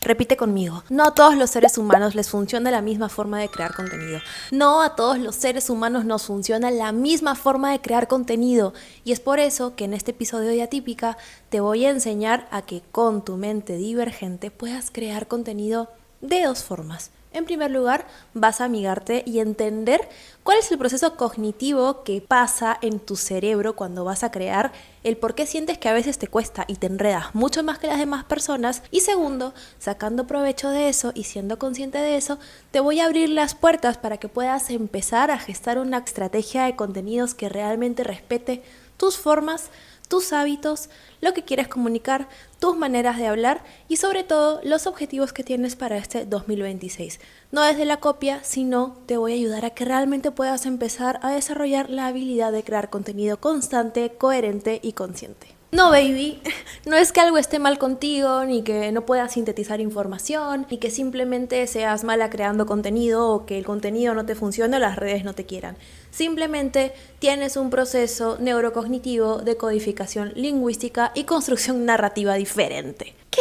Repite conmigo. No a todos los seres humanos les funciona la misma forma de crear contenido. No a todos los seres humanos nos funciona la misma forma de crear contenido. Y es por eso que en este episodio de Atípica te voy a enseñar a que con tu mente divergente puedas crear contenido de dos formas. En primer lugar, vas a amigarte y entender cuál es el proceso cognitivo que pasa en tu cerebro cuando vas a crear, el por qué sientes que a veces te cuesta y te enredas mucho más que las demás personas. Y segundo, sacando provecho de eso y siendo consciente de eso, te voy a abrir las puertas para que puedas empezar a gestar una estrategia de contenidos que realmente respete tus formas, tus hábitos, lo que quieres comunicar, tus maneras de hablar y sobre todo los objetivos que tienes para este 2026. No desde la copia, sino te voy a ayudar a que realmente puedas empezar a desarrollar la habilidad de crear contenido constante, coherente y consciente. No, baby, no es que algo esté mal contigo, ni que no puedas sintetizar información, ni que simplemente seas mala creando contenido o que el contenido no te funcione o las redes no te quieran. Simplemente tienes un proceso neurocognitivo de codificación lingüística y construcción narrativa diferente. ¿Qué?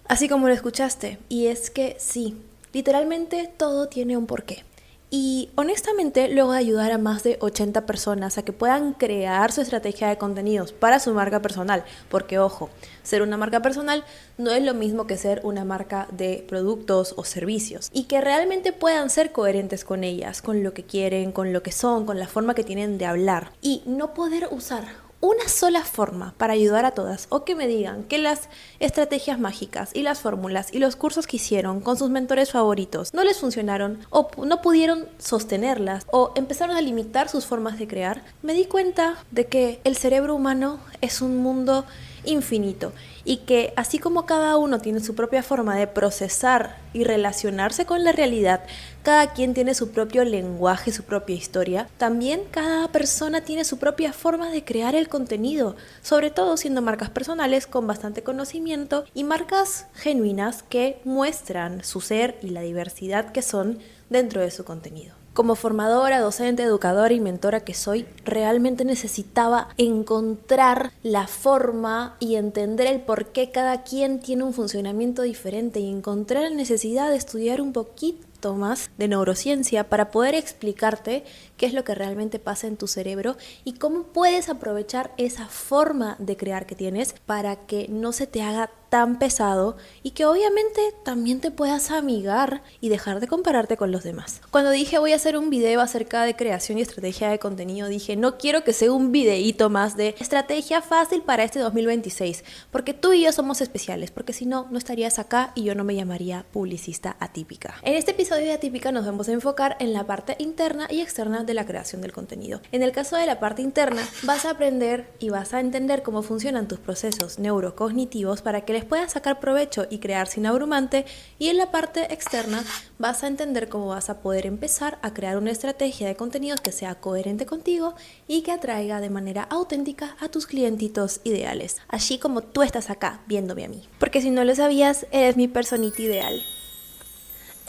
Así como lo escuchaste. Y es que sí, literalmente todo tiene un porqué. Y honestamente, luego de ayudar a más de 80 personas a que puedan crear su estrategia de contenidos para su marca personal, porque ojo, ser una marca personal no es lo mismo que ser una marca de productos o servicios, y que realmente puedan ser coherentes con ellas, con lo que quieren, con lo que son, con la forma que tienen de hablar, y no poder usar una sola forma para ayudar a todas, o que me digan que las estrategias mágicas y las fórmulas y los cursos que hicieron con sus mentores favoritos no les funcionaron o no pudieron sostenerlas o empezaron a limitar sus formas de crear, me di cuenta de que el cerebro humano es un mundo infinito y que así como cada uno tiene su propia forma de procesar y relacionarse con la realidad, cada quien tiene su propio lenguaje, su propia historia, también cada persona tiene su propia forma de crear el contenido, sobre todo siendo marcas personales con bastante conocimiento y marcas genuinas que muestran su ser y la diversidad que son dentro de su contenido. Como formadora, docente, educadora y mentora que soy, realmente necesitaba encontrar la forma y entender el por qué cada quien tiene un funcionamiento diferente y encontrar la necesidad de estudiar un poquito más de neurociencia para poder explicarte qué es lo que realmente pasa en tu cerebro y cómo puedes aprovechar esa forma de crear que tienes para que no se te haga tan pesado y que obviamente también te puedas amigar y dejar de compararte con los demás. Cuando dije voy a hacer un video acerca de creación y estrategia de contenido, dije no quiero que sea un videíto más de estrategia fácil para este 2026, porque tú y yo somos especiales, porque si no, no estarías acá y yo no me llamaría publicista atípica. En este episodio de Atípica nos vamos a enfocar en la parte interna y externa de la creación del contenido. En el caso de la parte interna, vas a aprender y vas a entender cómo funcionan tus procesos neurocognitivos para que les puedas sacar provecho y crear sin abrumante, y en la parte externa vas a entender cómo vas a poder empezar a crear una estrategia de contenidos que sea coherente contigo y que atraiga de manera auténtica a tus clientitos ideales, así como tú estás acá viéndome a mí. Porque si no lo sabías, eres mi personita ideal.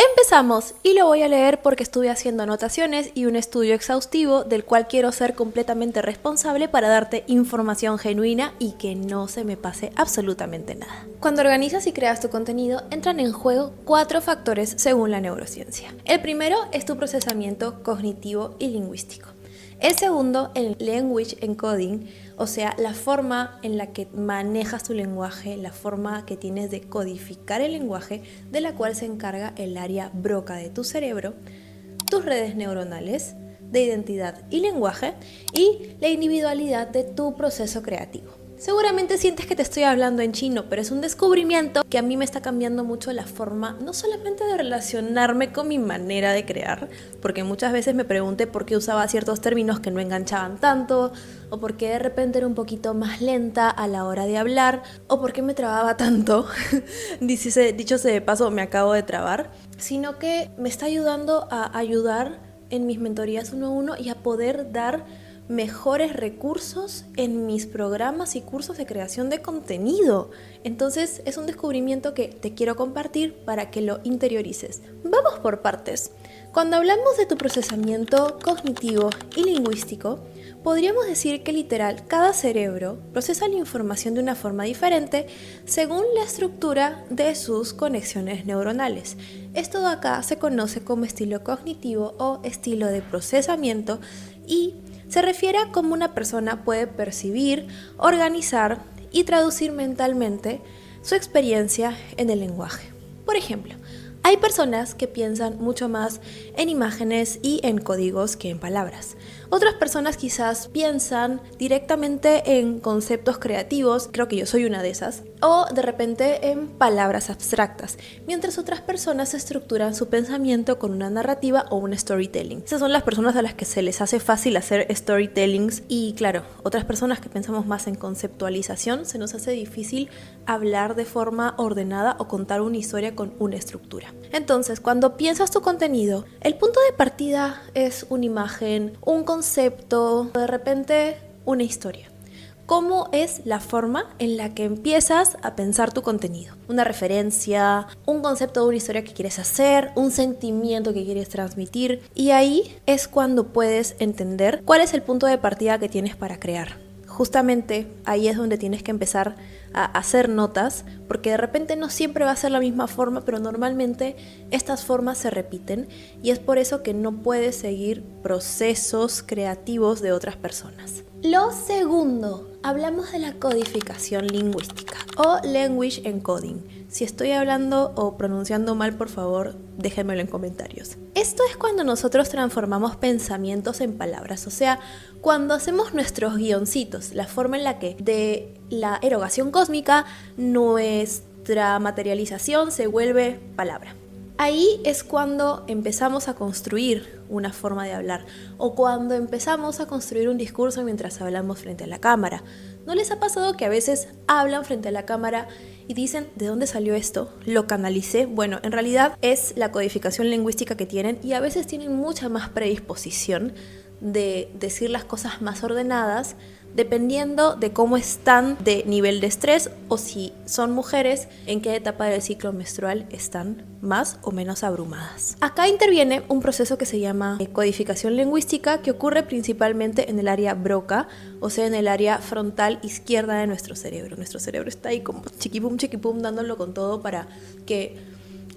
Empezamos y lo voy a leer porque estuve haciendo anotaciones y un estudio exhaustivo del cual quiero ser completamente responsable para darte información genuina y que no se me pase absolutamente nada. Cuando organizas y creas tu contenido, entran en juego 4 factores según la neurociencia. El primero es tu procesamiento cognitivo y lingüístico. El segundo, el language encoding, o sea, la forma en la que manejas tu lenguaje, la forma que tienes de codificar el lenguaje, de la cual se encarga el área broca de tu cerebro, tus redes neuronales de identidad y lenguaje y la individualidad de tu proceso creativo. Seguramente sientes que te estoy hablando en chino, pero es un descubrimiento que a mí me está cambiando mucho la forma, no solamente de relacionarme con mi manera de crear, porque muchas veces me pregunté por qué usaba ciertos términos que no enganchaban tanto, o por qué de repente era un poquito más lenta a la hora de hablar, o por qué me trababa tanto, dicho sea de paso, me acabo de trabar, sino que me está ayudando a ayudar en mis mentorías 1 a 1 y a poder dar mejores recursos en mis programas y cursos de creación de contenido. Entonces es un descubrimiento que te quiero compartir para que lo interiorices. Vamos por partes. Cuando hablamos de tu procesamiento cognitivo y lingüístico, podríamos decir que literal cada cerebro procesa la información de una forma diferente según la estructura de sus conexiones neuronales. Esto de acá se conoce como estilo cognitivo o estilo de procesamiento y se refiere a cómo una persona puede percibir, organizar y traducir mentalmente su experiencia en el lenguaje. Por ejemplo, hay personas que piensan mucho más en imágenes y en códigos que en palabras. Otras personas quizás piensan directamente en conceptos creativos, creo que yo soy una de esas, o de repente en palabras abstractas, mientras otras personas estructuran su pensamiento con una narrativa o un storytelling. Esas son las personas a las que se les hace fácil hacer storytellings y claro, otras personas que pensamos más en conceptualización, se nos hace difícil hablar de forma ordenada o contar una historia con una estructura. Entonces, cuando piensas tu contenido, el punto de partida es una imagen, un concepto, de repente una historia. ¿Cómo es la forma en la que empiezas a pensar tu contenido? Una referencia, un concepto de una historia que quieres hacer, un sentimiento que quieres transmitir. Y ahí es cuando puedes entender cuál es el punto de partida que tienes para crear. Justamente ahí es donde tienes que empezar a hacer notas, porque de repente no siempre va a ser la misma forma, pero normalmente estas formas se repiten y es por eso que no puedes seguir procesos creativos de otras personas. Lo segundo, hablamos de la codificación lingüística o language encoding. Si estoy hablando o pronunciando mal, por favor, déjenmelo en comentarios. Esto es cuando nosotros transformamos pensamientos en palabras, o sea, cuando hacemos nuestros guioncitos, la forma en la que de la erogación cósmica nuestra materialización se vuelve palabra. Ahí es cuando empezamos a construir una forma de hablar o cuando empezamos a construir un discurso mientras hablamos frente a la cámara. ¿No les ha pasado que a veces hablan frente a la cámara y dicen, ¿de dónde salió esto? ¿Lo canalicé? Bueno, en realidad es la codificación lingüística que tienen y a veces tienen mucha más predisposición de decir las cosas más ordenadas dependiendo de cómo están de nivel de estrés o si son mujeres, en qué etapa del ciclo menstrual están más o menos abrumadas. Acá interviene un proceso que se llama codificación lingüística que ocurre principalmente en el área broca, o sea, en el área frontal izquierda de nuestro cerebro. Nuestro cerebro está ahí como chiquipum, dándolo con todo para que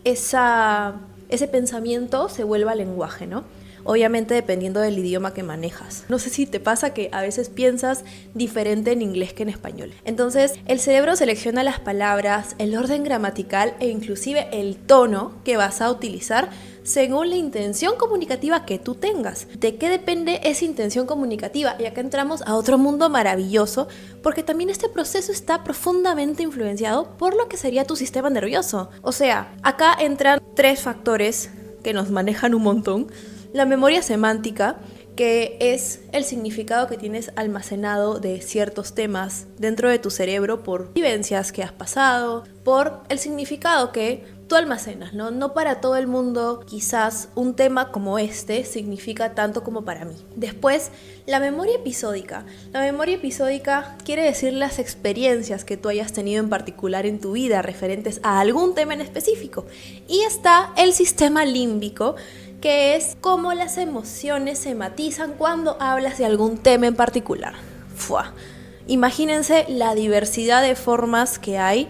ese pensamiento se vuelva lenguaje, ¿no? Obviamente dependiendo del idioma que manejas. No sé si te pasa que a veces piensas diferente en inglés que en español. Entonces, el cerebro selecciona las palabras, el orden gramatical e inclusive el tono que vas a utilizar según la intención comunicativa que tú tengas. ¿De qué depende esa intención comunicativa? Y acá entramos a otro mundo maravilloso, porque también este proceso está profundamente influenciado por lo que sería tu sistema nervioso. O sea, acá entran 3 factores que nos manejan un montón. La memoria semántica, que es el significado que tienes almacenado de ciertos temas dentro de tu cerebro por vivencias que has pasado, por el significado que tú almacenas, ¿no? No para todo el mundo quizás un tema como este significa tanto como para mí. Después, la memoria episódica. La memoria episódica quiere decir las experiencias que tú hayas tenido en particular en tu vida referentes a algún tema en específico. Y está el sistema límbico, que es cómo las emociones se matizan cuando hablas de algún tema en particular. Imagínense la diversidad de formas que hay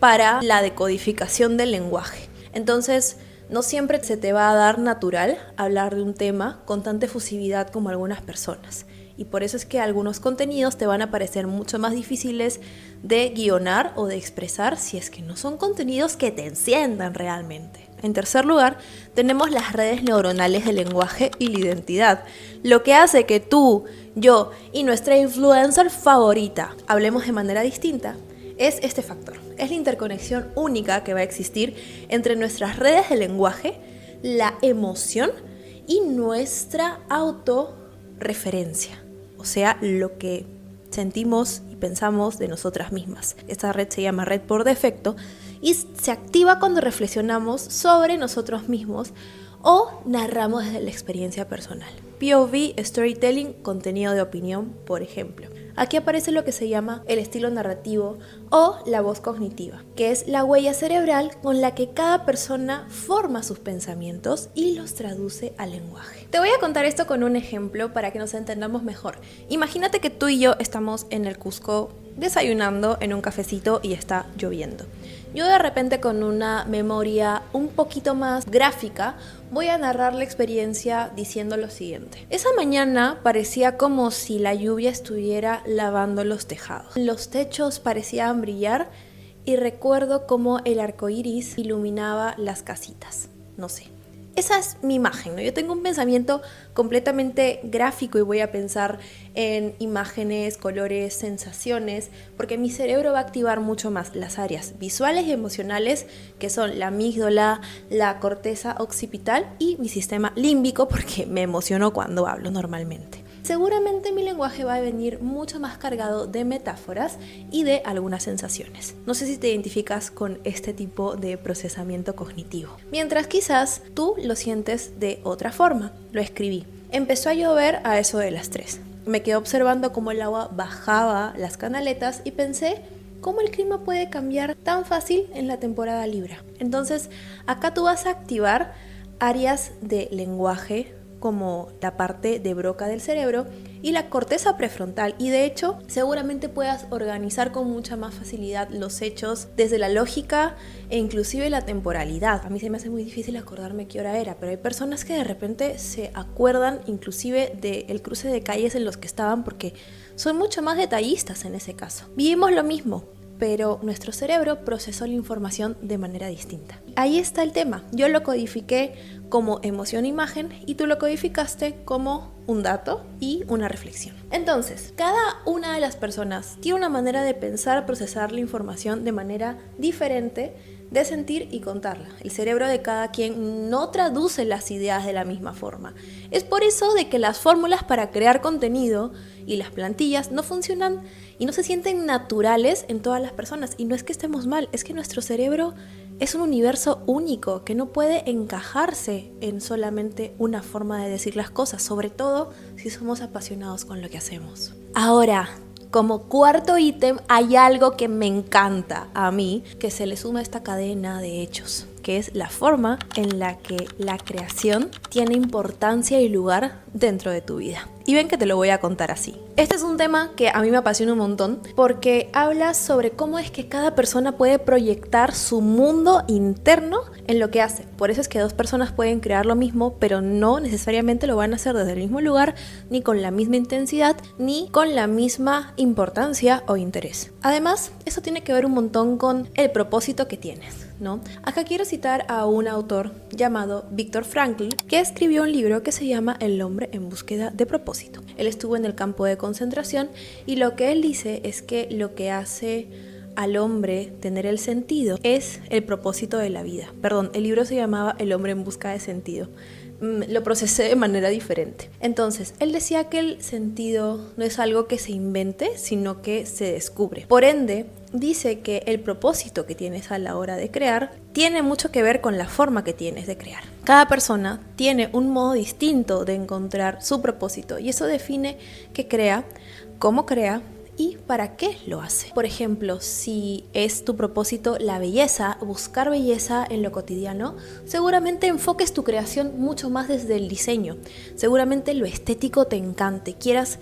para la decodificación del lenguaje. Entonces, no siempre se te va a dar natural hablar de un tema con tanta efusividad como algunas personas. Y por eso es que algunos contenidos te van a parecer mucho más difíciles de guionar o de expresar si es que no son contenidos que te enciendan realmente. En tercer lugar, tenemos las redes neuronales del lenguaje y la identidad, lo que hace que tú, yo y nuestra influencer favorita hablemos de manera distinta. Es este factor, es la interconexión única que va a existir entre nuestras redes de lenguaje, la emoción y nuestra autorreferencia, o sea, lo que sentimos y pensamos de nosotras mismas. Esta red se llama red por defecto y se activa cuando reflexionamos sobre nosotros mismos o narramos desde la experiencia personal. POV, storytelling, contenido de opinión, por ejemplo. Aquí aparece lo que se llama el estilo narrativo o la voz cognitiva, que es la huella cerebral con la que cada persona forma sus pensamientos y los traduce al lenguaje. Te voy a contar esto con un ejemplo para que nos entendamos mejor. Imagínate que tú y yo estamos en el Cusco desayunando en un cafecito y está lloviendo. Yo de repente, con una memoria un poquito más gráfica, voy a narrar la experiencia diciendo lo siguiente. Esa mañana parecía como si la lluvia estuviera lavando los tejados. Los techos parecían brillar y recuerdo cómo el arco iris iluminaba las casitas. No sé. Esa es mi imagen, ¿no? Yo tengo un pensamiento completamente gráfico y voy a pensar en imágenes, colores, sensaciones, porque mi cerebro va a activar mucho más las áreas visuales y emocionales, que son la amígdala, la corteza occipital y mi sistema límbico, porque me emociono cuando hablo normalmente. Seguramente mi lenguaje va a venir mucho más cargado de metáforas y de algunas sensaciones. No sé si te identificas con este tipo de procesamiento cognitivo. Mientras quizás tú lo sientes de otra forma. Lo escribí. Empezó a llover a eso de las 3. Me quedé observando cómo el agua bajaba las canaletas y pensé cómo el clima puede cambiar tan fácil en la temporada Libra. Entonces, acá tú vas a activar áreas de lenguaje como la parte de broca del cerebro y la corteza prefrontal, y de hecho seguramente puedas organizar con mucha más facilidad los hechos desde la lógica e inclusive la temporalidad. A mí se me hace muy difícil acordarme qué hora era, pero hay personas que de repente se acuerdan inclusive del cruce de calles en los que estaban porque son mucho más detallistas en ese caso. Vivimos lo mismo, pero nuestro cerebro procesó la información de manera distinta. Ahí está el tema. Yo lo codifiqué como emoción-imagen y tú lo codificaste como un dato y una reflexión. Entonces, cada una de las personas tiene una manera de pensar, procesar la información de manera diferente, de sentir y contarla. El cerebro de cada quien no traduce las ideas de la misma forma. Es por eso de que las fórmulas para crear contenido y las plantillas no funcionan y no se sienten naturales en todas las personas. Y no es que estemos mal, es que nuestro cerebro es un universo único que no puede encajarse en solamente una forma de decir las cosas, sobre todo si somos apasionados con lo que hacemos. Ahora, como cuarto ítem, hay algo que me encanta a mí, que se le suma a esta cadena de hechos, que es la forma en la que la creación tiene importancia y lugar dentro de tu vida. Y ven que te lo voy a contar así. Este es un tema que a mí me apasiona un montón porque habla sobre cómo es que cada persona puede proyectar su mundo interno en lo que hace. Por eso es que dos personas pueden crear lo mismo, pero no necesariamente lo van a hacer desde el mismo lugar, ni con la misma intensidad, ni con la misma importancia o interés. Además, eso tiene que ver un montón con el propósito que tienes, ¿no? Acá quiero citar a un autor llamado Viktor Frankl, que escribió un libro que se llama El hombre en búsqueda de propósito. Él estuvo en el campo de concentración y lo que él dice es que lo que hace al hombre tener el sentido es el propósito de la vida. Perdón, el libro se llamaba El hombre en busca de sentido. Lo procesé de manera diferente. Entonces, él decía que el sentido no es algo que se invente, sino que se descubre. Por ende, dice que el propósito que tienes a la hora de crear tiene mucho que ver con la forma que tienes de crear. Cada persona tiene un modo distinto de encontrar su propósito y eso define qué crea, cómo crea y para qué lo hace. Por ejemplo, si es tu propósito la belleza, buscar belleza en lo cotidiano, seguramente enfoques tu creación mucho más desde el diseño. Seguramente lo estético te encante, quieras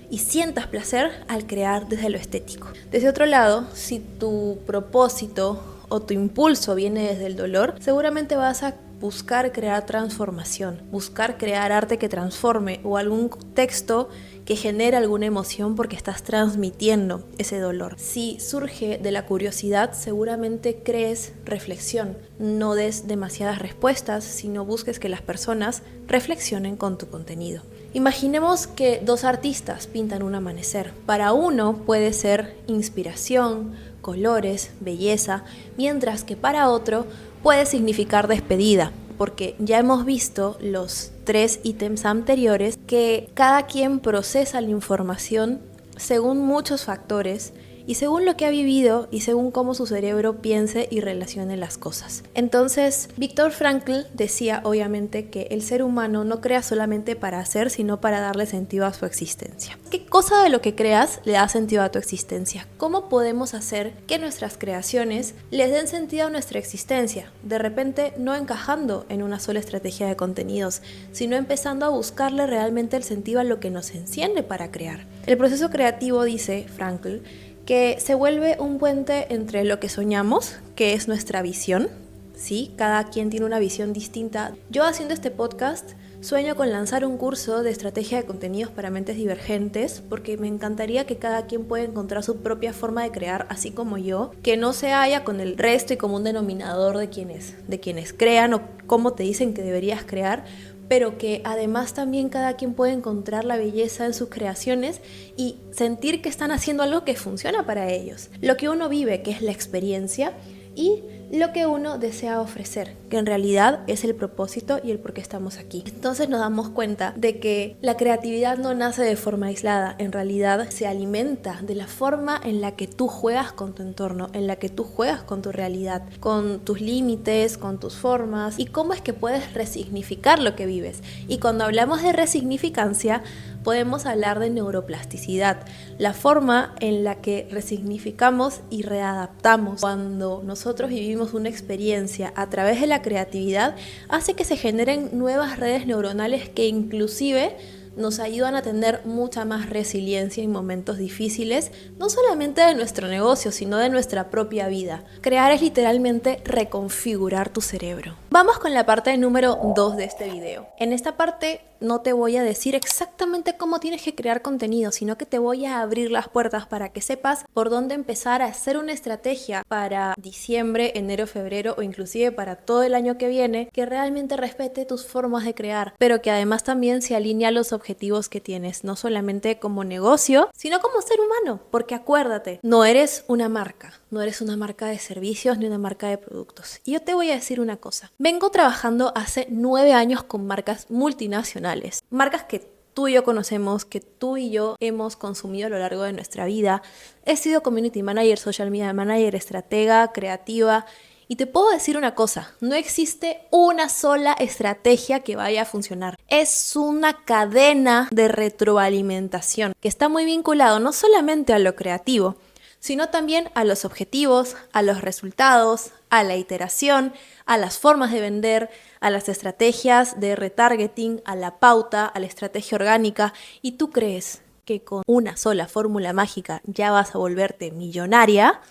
y sientas placer al crear desde lo estético. Desde otro lado, si tu propósito o tu impulso viene desde el dolor, seguramente vas a buscar crear transformación, buscar crear arte que transforme o algún texto que genere alguna emoción porque estás transmitiendo ese dolor. Si surge de la curiosidad, seguramente crees reflexión. No des demasiadas respuestas, sino busques que las personas reflexionen con tu contenido. Imaginemos que dos artistas pintan un amanecer. Para uno puede ser inspiración, colores, belleza, mientras que para otro puede significar despedida, porque ya hemos visto los 3 ítems anteriores que cada quien procesa la información según muchos factores y según lo que ha vivido y según cómo su cerebro piense y relacione las cosas. Entonces, Viktor Frankl decía obviamente que el ser humano no crea solamente para hacer, sino para darle sentido a su existencia. ¿Qué cosa de lo que creas le da sentido a tu existencia? ¿Cómo podemos hacer que nuestras creaciones les den sentido a nuestra existencia? De repente no encajando en una sola estrategia de contenidos, sino empezando a buscarle realmente el sentido a lo que nos enciende para crear. El proceso creativo, dice Frankl, que se vuelve un puente entre lo que soñamos, que es nuestra visión, ¿sí? Cada quien tiene una visión distinta. Yo, haciendo este podcast, sueño con lanzar un curso de estrategia de contenidos para mentes divergentes, porque me encantaría que cada quien pueda encontrar su propia forma de crear, así como yo, que no se haya con el resto y como un denominador de quienes crean o cómo te dicen que deberías crear, pero que además también cada quien puede encontrar la belleza en sus creaciones y sentir que están haciendo algo que funciona para ellos. Lo que uno vive, que es la experiencia, y lo que uno desea ofrecer, que en realidad es el propósito y el por qué estamos aquí. Entonces nos damos cuenta de que la creatividad no nace de forma aislada, en realidad se alimenta de la forma en la que tú juegas con tu entorno, en la que tú juegas con tu realidad, con tus límites, con tus formas y cómo es que puedes resignificar lo que vives. Y cuando hablamos de resignificancia, podemos hablar de neuroplasticidad, la forma en la que resignificamos y readaptamos. Cuando nosotros vivimos una experiencia a través de la creatividad, hace que se generen nuevas redes neuronales que inclusive nos ayudan a tener mucha más resiliencia en momentos difíciles, no solamente de nuestro negocio, sino de nuestra propia vida. Crear es literalmente reconfigurar tu cerebro. Vamos con la parte número 2 de este video. En esta parte no te voy a decir exactamente cómo tienes que crear contenido, sino que te voy a abrir las puertas para que sepas por dónde empezar a hacer una estrategia para diciembre, enero, febrero o inclusive para todo el año que viene, que realmente respete tus formas de crear, pero que además también se alinee a los objetivos que tienes, no solamente como negocio, sino como ser humano, porque acuérdate, no eres una marca de servicios ni una marca de productos. Y yo te voy a decir una cosa, vengo trabajando hace 9 años con marcas multinacionales, marcas que tú y yo conocemos, que tú y yo hemos consumido a lo largo de nuestra vida. He sido community manager, social media manager, estratega, creativa. Y te puedo decir una cosa, no existe una sola estrategia que vaya a funcionar. Es una cadena de retroalimentación que está muy vinculado no solamente a lo creativo, sino también a los objetivos, a los resultados, a la iteración, a las formas de vender, a las estrategias de retargeting, a la pauta, a la estrategia orgánica. ¿Y tú crees que con una sola fórmula mágica ya vas a volverte millonaria?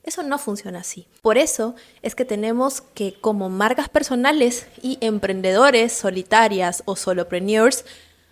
Eso no funciona así. Por eso es que tenemos que, como marcas personales y emprendedores solitarias o solopreneurs,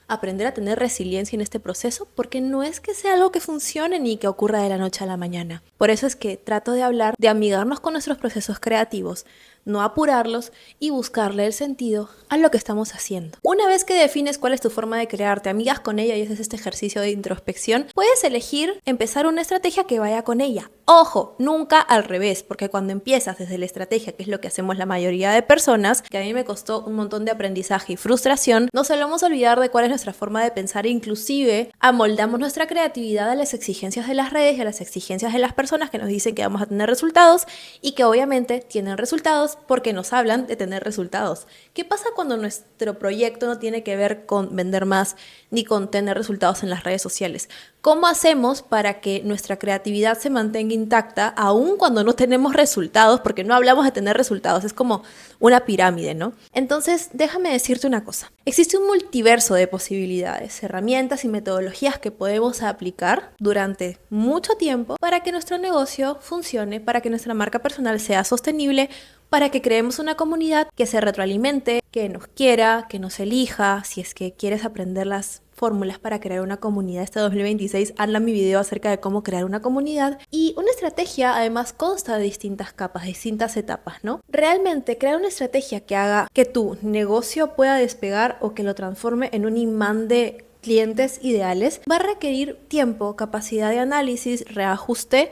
aprender a tener resiliencia en este proceso, porque no es que sea algo que funcione ni que ocurra de la noche a la mañana. Por eso es que trato de hablar de amigarnos con nuestros procesos creativos, no apurarlos y buscarle el sentido a lo que estamos haciendo. Una vez que defines cuál es tu forma de crear, te amigas con ella y haces este ejercicio de introspección, puedes elegir empezar una estrategia que vaya con ella. Ojo, nunca al revés, porque cuando empiezas desde la estrategia, que es lo que hacemos la mayoría de personas, que a mí me costó un montón de aprendizaje y frustración, nos solemos olvidar de cuál es nuestra forma de pensar e inclusive amoldamos nuestra creatividad a las exigencias de las redes y a las exigencias de las personas que nos dicen que vamos a tener resultados y que obviamente tienen resultados porque nos hablan de tener resultados. ¿Qué pasa cuando nuestro proyecto no tiene que ver con vender más ni con tener resultados en las redes sociales? ¿Cómo hacemos para que nuestra creatividad se mantenga intacta aún cuando no tenemos resultados? Porque no hablamos de tener resultados, es como una pirámide, ¿no? Entonces, déjame decirte una cosa. Existe un multiverso de posibilidades, herramientas y metodologías que podemos aplicar durante mucho tiempo para que nuestro negocio funcione, para que nuestra marca personal sea sostenible, para que creemos una comunidad que se retroalimente, que nos quiera, que nos elija. Si es que quieres aprender las fórmulas para crear una comunidad este 2026, hazla mi video acerca de cómo crear una comunidad. Y una estrategia además consta de distintas capas, de distintas etapas, ¿no? Realmente crear una estrategia que haga que tu negocio pueda despegar o que lo transforme en un imán de clientes ideales va a requerir tiempo, capacidad de análisis, reajuste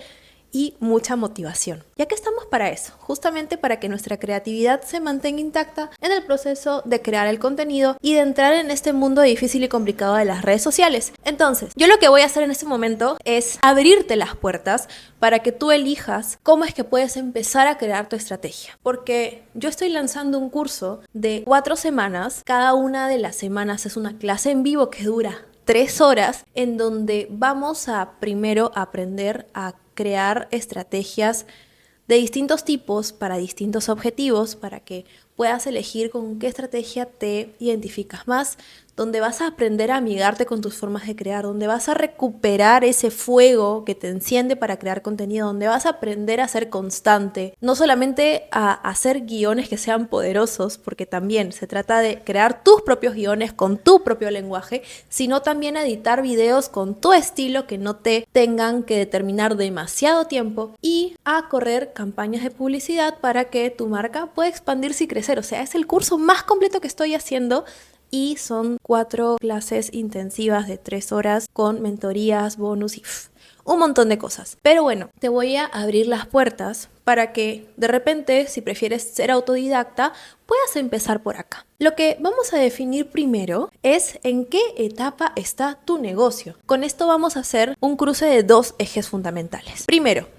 y mucha motivación. Ya que estamos para eso, justamente para que nuestra creatividad se mantenga intacta en el proceso de crear el contenido y de entrar en este mundo difícil y complicado de las redes sociales. Entonces, yo lo que voy a hacer en este momento es abrirte las puertas para que tú elijas cómo es que puedes empezar a crear tu estrategia. Porque yo estoy lanzando un curso de 4 semanas. Cada una de las semanas es una clase en vivo que dura 3 horas, en donde vamos a primero aprender a crear estrategias de distintos tipos para distintos objetivos, para que puedas elegir con qué estrategia te identificas más, donde vas a aprender a amigarte con tus formas de crear, donde vas a recuperar ese fuego que te enciende para crear contenido, donde vas a aprender a ser constante, no solamente a hacer guiones que sean poderosos, porque también se trata de crear tus propios guiones con tu propio lenguaje, sino también a editar videos con tu estilo que no te tengan que determinar demasiado tiempo y a correr campañas de publicidad para que tu marca pueda expandirse y crecer. O sea, es el curso más completo que estoy haciendo. Y son 4 clases intensivas de 3 horas con mentorías, bonus y un montón de cosas. Pero bueno, te voy a abrir las puertas para que de repente, si prefieres ser autodidacta, puedas empezar por acá. Lo que vamos a definir primero es en qué etapa está tu negocio. Con esto vamos a hacer un cruce de 2 ejes fundamentales. Primero,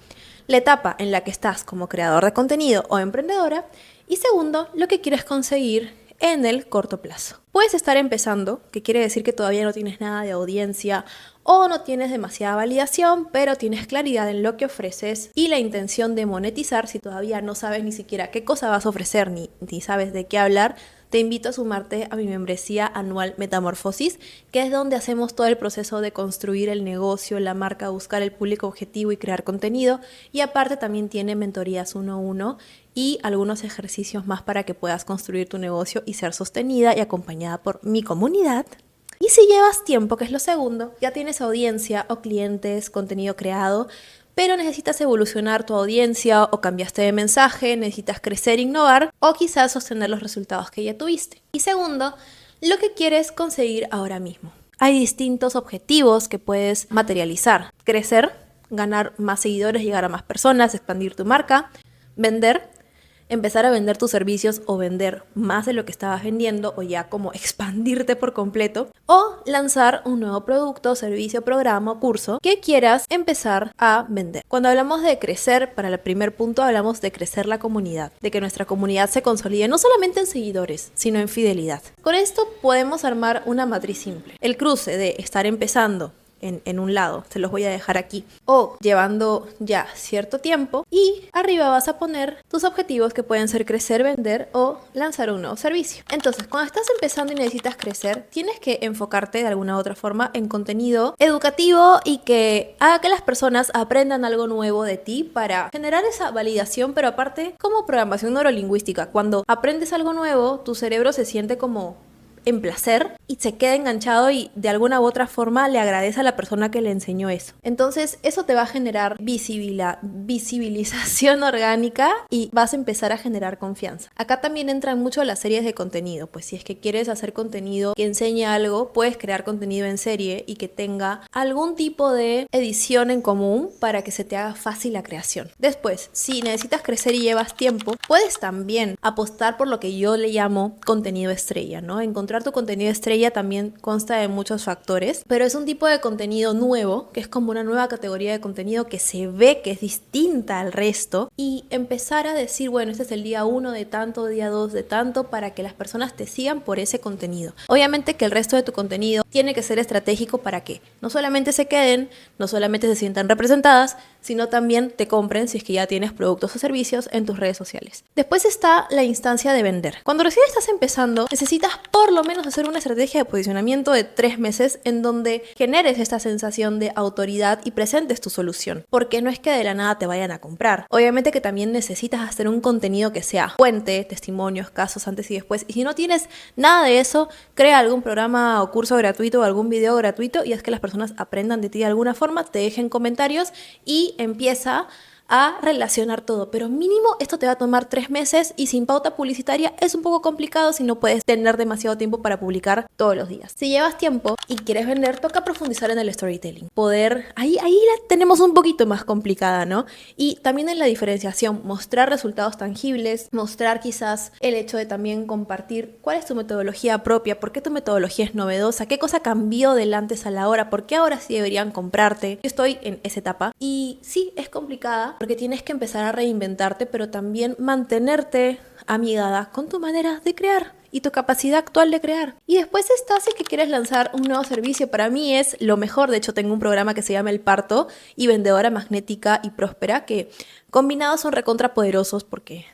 la etapa en la que estás como creador de contenido o emprendedora. Y segundo, lo que quieres conseguir en el corto plazo. Puedes estar empezando, que quiere decir que todavía no tienes nada de audiencia o no tienes demasiada validación, pero tienes claridad en lo que ofreces y la intención de monetizar. Si todavía no sabes ni siquiera qué cosa vas a ofrecer ni sabes de qué hablar, te invito a sumarte a mi membresía anual Metamorfosis, que es donde hacemos todo el proceso de construir el negocio, la marca, buscar el público objetivo y crear contenido. Y aparte también tiene mentorías 1-1 y algunos ejercicios más para que puedas construir tu negocio y ser sostenida y acompañada por mi comunidad. Y si llevas tiempo, que es lo segundo, ya tienes audiencia o clientes, contenido creado, pero necesitas evolucionar tu audiencia o cambiaste de mensaje, necesitas crecer, innovar o quizás sostener los resultados que ya tuviste. Y segundo, lo que quieres conseguir ahora mismo. Hay distintos objetivos que puedes materializar. Crecer, ganar más seguidores, llegar a más personas, expandir tu marca, vender, empezar a vender tus servicios o vender más de lo que estabas vendiendo o ya como expandirte por completo o lanzar un nuevo producto, servicio, programa o curso que quieras empezar a vender. Cuando hablamos de crecer, para el primer punto hablamos de crecer la comunidad, de que nuestra comunidad se consolide no solamente en seguidores, sino en fidelidad. Con esto podemos armar una matriz simple. El cruce de estar empezando en un lado, te los voy a dejar aquí, o llevando ya cierto tiempo, y arriba vas a poner tus objetivos que pueden ser crecer, vender o lanzar un nuevo servicio. Entonces, cuando estás empezando y necesitas crecer, tienes que enfocarte de alguna u otra forma en contenido educativo y que haga que las personas aprendan algo nuevo de ti para generar esa validación, pero aparte como programación neurolingüística, cuando aprendes algo nuevo, tu cerebro se siente como en placer y se queda enganchado y de alguna u otra forma le agradece a la persona que le enseñó eso. Entonces eso te va a generar visibilización orgánica y vas a empezar a generar confianza. Acá también entran mucho las series de contenido, pues si es que quieres hacer contenido que enseñe algo, puedes crear contenido en serie y que tenga algún tipo de edición en común para que se te haga fácil la creación. Después, si necesitas crecer y llevas tiempo, puedes también apostar por lo que yo le llamo contenido estrella, ¿no? Encontrar tu contenido estrella también consta de muchos factores, pero es un tipo de contenido nuevo, que es como una nueva categoría de contenido que se ve que es distinta al resto y empezar a decir, bueno, este es el día 1 de tanto, día 2 de tanto, para que las personas te sigan por ese contenido. Obviamente que el resto de tu contenido tiene que ser estratégico para que no solamente se queden, no solamente se sientan representadas, sino también te compren si es que ya tienes productos o servicios en tus redes sociales. Después está la instancia de vender. Cuando recién estás empezando, necesitas por lo menos hacer una estrategia de posicionamiento de 3 meses en donde generes esta sensación de autoridad y presentes tu solución, porque no es que de la nada te vayan a comprar. Obviamente que también necesitas hacer un contenido que sea fuente, testimonios, casos antes y después, y si no tienes nada de eso, crea algún programa o curso gratuito o algún video gratuito y haz que las personas aprendan de ti de alguna forma, te dejen comentarios y empieza a relacionar todo, pero mínimo esto te va a tomar 3 meses y sin pauta publicitaria es un poco complicado si no puedes tener demasiado tiempo para publicar todos los días. Si llevas tiempo y quieres vender, toca profundizar en el storytelling. Ahí la tenemos un poquito más complicada, ¿no? Y también en la diferenciación, mostrar resultados tangibles, mostrar quizás el hecho de también compartir cuál es tu metodología propia, por qué tu metodología es novedosa, qué cosa cambió del antes a la hora, por qué ahora sí deberían comprarte. Yo estoy en esa etapa y sí, es complicada porque tienes que empezar a reinventarte, pero también mantenerte amigada con tu manera de crear y tu capacidad actual de crear. Y después está si es que quieres lanzar un nuevo servicio. Para mí es lo mejor. De hecho, tengo un programa que se llama El Parto y Vendedora Magnética y Próspera, que combinados son recontrapoderosos porque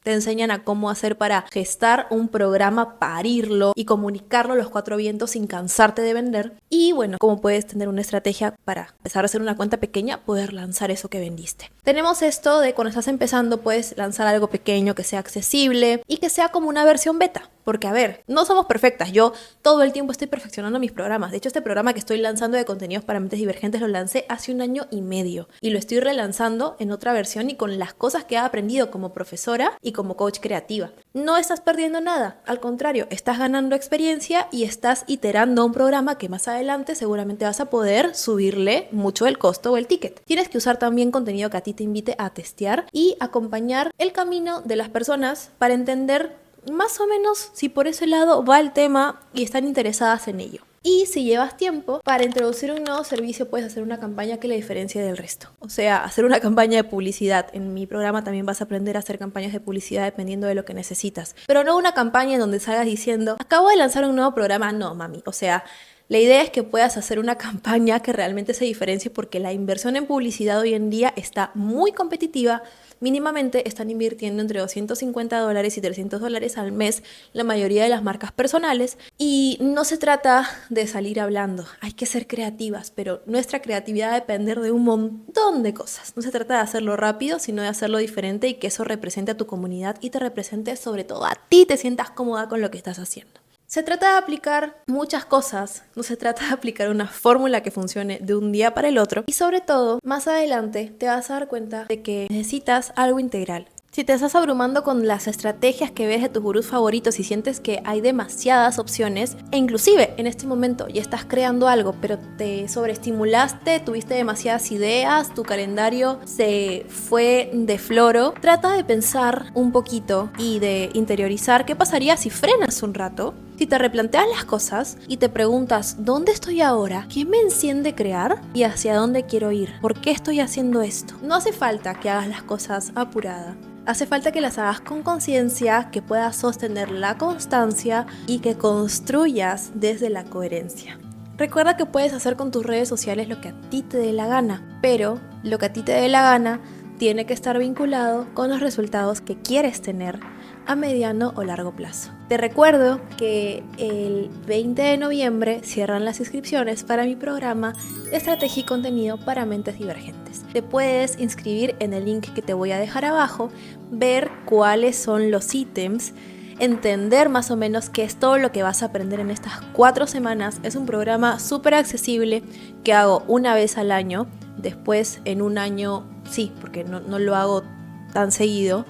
te enseñan a cómo hacer para gestar un programa, parirlo y comunicarlo a los 4 vientos sin cansarte de vender. Y bueno, cómo puedes tener una estrategia para empezar a hacer una cuenta pequeña, poder lanzar eso que vendiste. Tenemos esto de cuando estás empezando, puedes lanzar algo pequeño que sea accesible y que sea como una versión beta. Porque, a ver, no somos perfectas. Yo todo el tiempo estoy perfeccionando mis programas. De hecho, este programa que estoy lanzando de contenidos para mentes divergentes lo lancé hace 1 año y medio. Y lo estoy relanzando en otra versión y con las cosas que he aprendido como profesora y como coach creativa. No estás perdiendo nada. Al contrario, estás ganando experiencia y estás iterando un programa que más adelante seguramente vas a poder subirle mucho el costo o el ticket. Tienes que usar también contenido que a ti te invite a testear y acompañar el camino de las personas para entender más o menos si por ese lado va el tema y están interesadas en ello. Y si llevas tiempo, para introducir un nuevo servicio puedes hacer una campaña que le diferencie del resto. O sea, hacer una campaña de publicidad. En mi programa también vas a aprender a hacer campañas de publicidad dependiendo de lo que necesitas. Pero no una campaña en donde salgas diciendo, acabo de lanzar un nuevo programa. No, mami. O sea, la idea es que puedas hacer una campaña que realmente se diferencie porque la inversión en publicidad hoy en día está muy competitiva. Mínimamente están invirtiendo entre $250 y $300 al mes la mayoría de las marcas personales y no se trata de salir hablando, hay que ser creativas, pero nuestra creatividad va a depender de un montón de cosas. No se trata de hacerlo rápido, sino de hacerlo diferente y que eso represente a tu comunidad y te represente sobre todo a ti, te sientas cómoda con lo que estás haciendo. Se trata de aplicar muchas cosas, no se trata de aplicar una fórmula que funcione de un día para el otro y sobre todo, más adelante te vas a dar cuenta de que necesitas algo integral. Si te estás abrumando con las estrategias que ves de tus gurús favoritos y sientes que hay demasiadas opciones e inclusive en este momento ya estás creando algo pero te sobreestimulaste, tuviste demasiadas ideas, tu calendario se fue de floro, trata de pensar un poquito y de interiorizar qué pasaría si frenas un rato. Si te replanteas las cosas y te preguntas ¿dónde estoy ahora? ¿Qué me enciende crear? ¿Y hacia dónde quiero ir? ¿Por qué estoy haciendo esto? No hace falta que hagas las cosas apurada. Hace falta que las hagas con conciencia, que puedas sostener la constancia y que construyas desde la coherencia. Recuerda que puedes hacer con tus redes sociales lo que a ti te dé la gana, pero lo que a ti te dé la gana tiene que estar vinculado con los resultados que quieres tener a mediano o largo plazo. Te recuerdo que el 20 de noviembre cierran las inscripciones para mi programa de estrategia y contenido para mentes divergentes. Te puedes inscribir en el link que te voy a dejar abajo, ver cuáles son los ítems, entender más o menos qué es todo lo que vas a aprender en estas 4 semanas. Es un programa súper accesible que hago una vez al año. Después en un año, sí, porque no lo hago tan seguido,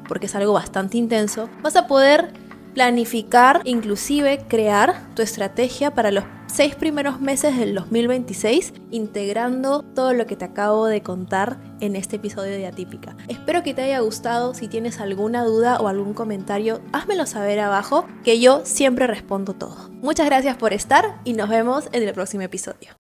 porque es algo bastante intenso, vas a poder planificar, inclusive crear tu estrategia para los 6 primeros meses del 2026, integrando todo lo que te acabo de contar en este episodio de Atípica. Espero que te haya gustado. Si tienes alguna duda o algún comentario, házmelo saber abajo, que yo siempre respondo todo. Muchas gracias por estar y nos vemos en el próximo episodio.